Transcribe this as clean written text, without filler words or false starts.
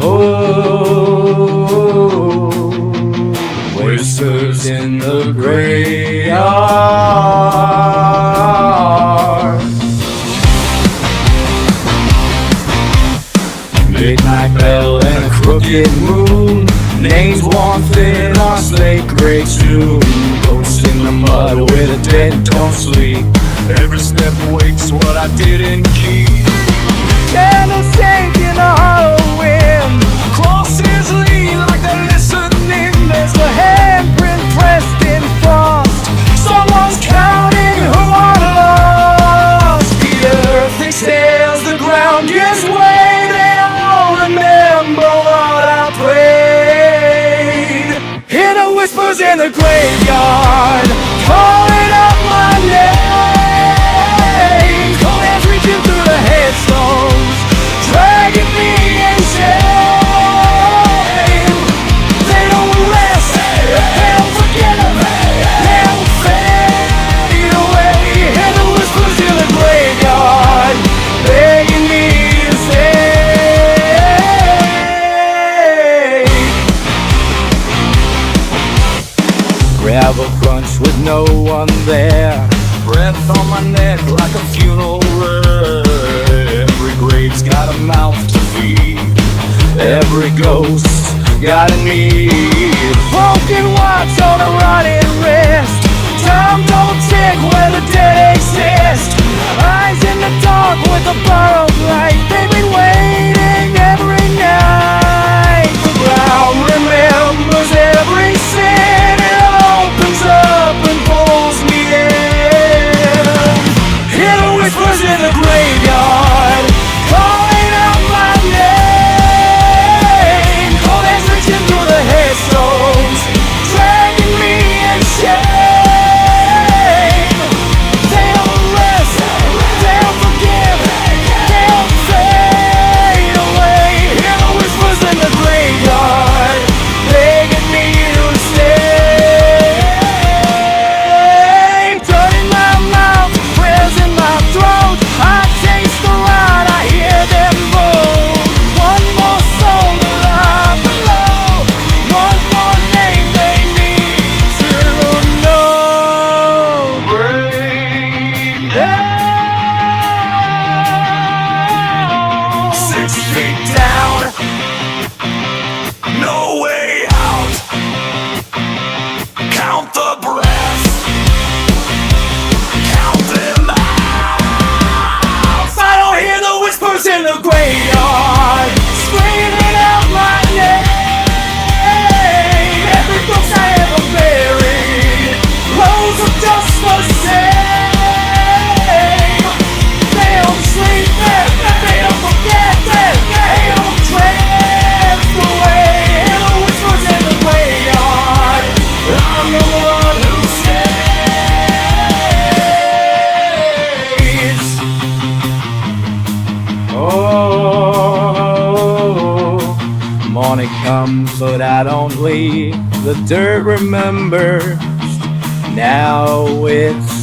Oh, whispers in the graveyard. Midnight bell and a crooked moon, names won't fit on slate gray tune. Ghosts in the mud where the dead don't sleep. Every step wakes what I didn't keep. Candles shake in the hollow wind. Crosses lean like they're listening. There's a handprint pressed in frost. Someone's counting who are lost. The earth exhales, the ground gives way. They all remember what I prayed. Hear the whispers in the graveyard, calling out my name. Cold hands reaching through the headstones, dragging me in shame. They don't rest, they don't forget, they don't fade away. Hear the whispers in the graveyard, begging me to stay. Gravel crunch with no one there. Breath on my neck like a funeral wreath. Every grave's got a mouth to feed. Every ghost got a need. Broken watch on a rotted wrist. Time don't tick where the dead exist. Eyes in the dark with a borrowed light. They've been waiting every night. The ground remembers every sin. It opens up and pulls me in. Hear the whispers in the graveyard, calling out my name. Cold hands reaching through the headstones, dragging me in shame. They don't rest, they don't forgive, they don't fade away. Hear the whispers in the graveyard, begging me to stay. Dirt in my mouth, prayers in my throat. I taste the rot, I hear them both. One more soul to lie below, one more name they need to know. Break down. 6 feet down, no way out. Count the breaths, count them out. I don't hear the whispers in the graveyard, screaming out my name. Every ghost I ever buried rolls of dust the same. They don't sleep, they don't forget, they don't drift away. Hear the whispers in the graveyard, I'm the one who stays. Oh, morning comes, but I don't leave. The dirt remembers. Now it's